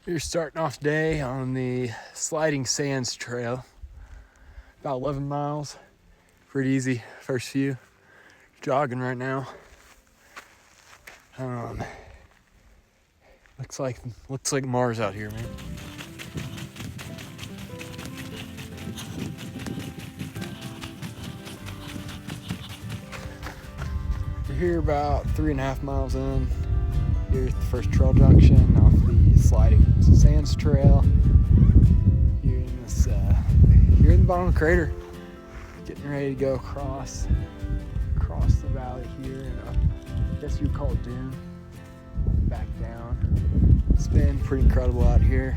You're starting off day on the sliding sands trail. About 11 miles. Pretty easy first few. Jogging right now. Looks like Mars out here, man. You're here about 3.5 miles in. You're at the first trail junction off the sliding sands trail. You're in the bottom of the crater. Getting ready to go across the valley here and up. I guess you'd call it dune. Back down. It's been pretty incredible out here.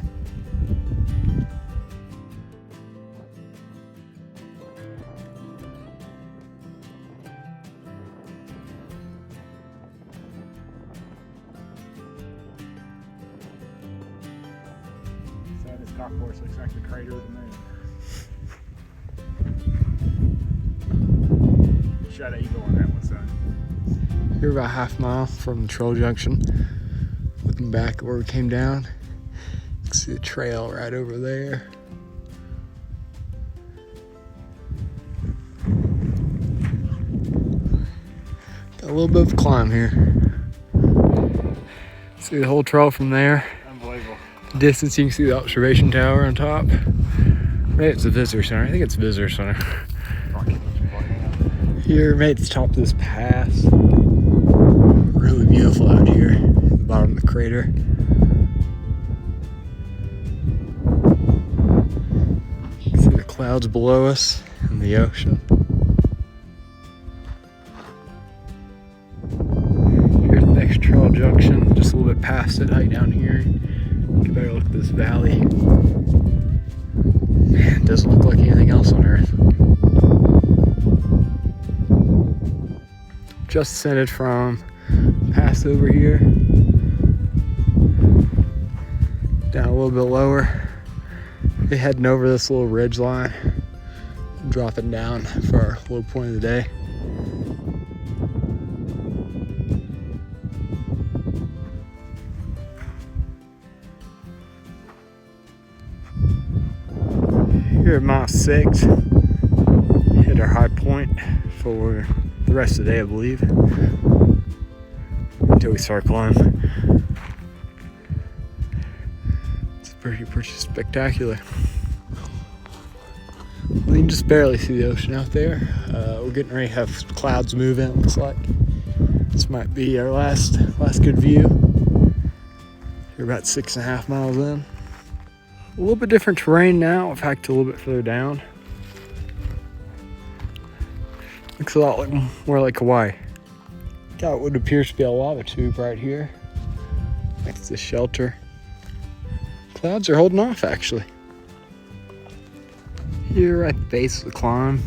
So this golf course looks like the crater of the moon. Shot an eagle on that one, son. You're about half mile from the trail junction. Looking back at where we came down, you can see the trail right over there. Got a little bit of a climb here. See the whole trail from there. Unbelievable. Distance, you can see the observation tower on top. Maybe it's the visitor center. I think it's visitor center. Here, made at the top of this pass. Really beautiful out here at the bottom of the crater. You can see the clouds below us and the ocean. Here's the next trail junction, just a little bit past it, right down here. You can better look at this valley. Man, it doesn't look like anything else on Earth. Just ascended from pass over here, down a little bit lower. We're heading over this little ridge line, dropping down for our low point of the day. Here at mile 6, hit our high point for the rest of the day, I believe, until we start climbing. It's pretty spectacular. Well, you can just barely see the ocean out there. We're getting ready to have clouds move in, it looks like. This might be our last good view. We're about 6.5 miles in. A little bit different terrain now. In fact, a little bit further down. Looks a lot more like Hawaii. Got what appears to be a lava tube right here next to the shelter. Clouds are holding off, actually. Here at the base of the climb,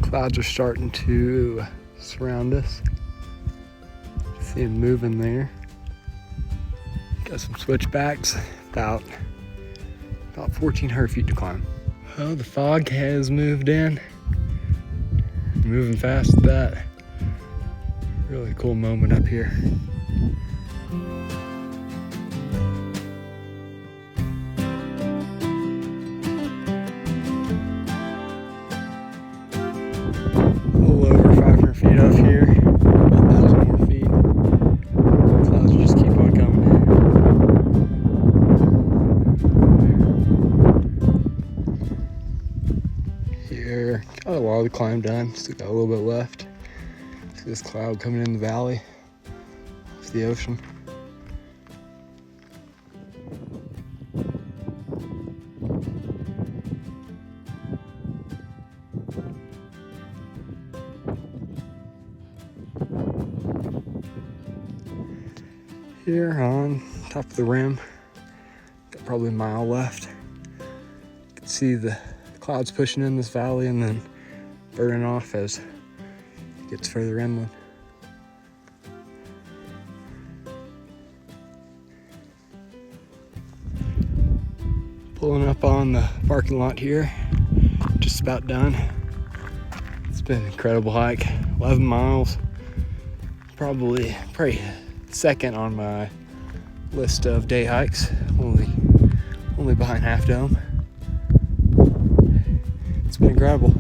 clouds are starting to surround us. See them moving there. Got some switchbacks, about 1,400 feet to climb. Oh, the fog has moved in. Moving fast at that. Really cool moment up here. A little over 500 feet up here. 1,000 more feet. Clouds just keep on coming. Here, got a lot of the climb done. Still got a little bit left. See this cloud coming in the valley off the ocean. Here on top of the rim, got probably a mile left. You can see the clouds pushing in this valley and then burning off as it gets further inland. Pulling up on the parking lot here, just about done. It's been an incredible hike, 11 miles. Probably second on my list of day hikes. Only behind Half Dome. It's been incredible.